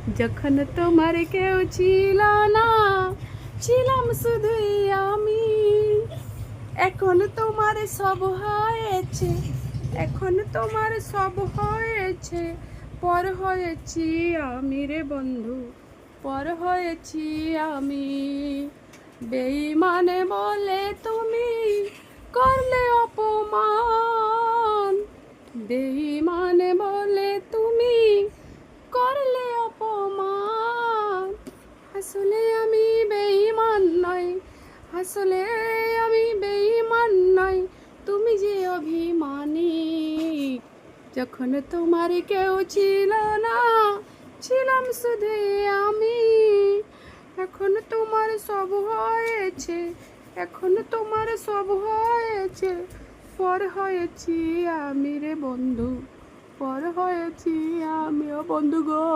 যখন তোমার কেউ ছিল না, ছিলাম শুধুই আমি। এখন তোমার সব হয়েছে, এখন তোমার সব হয়েছে, পর হয়েছি আমি রে বন্ধু, পর হয়েছি আমি। বেঈমানে বলে তুমি করলে অপমান, বেঈমানে বলে তুমি করলে অপমান। আসলে আমি বেঈমান নই, আসলে আমি বেঈমান নই, তুমি যে অভিমানী। যখন তোমার কেউ ছিল না, ছিলাম শুধু আমি। এখন তোমার সব হয়েছে, এখন তোমার সব হয়েছে, পর হয়েছি আমি রে বন্ধু, পর হয়েছি আমিও বন্ধু গো।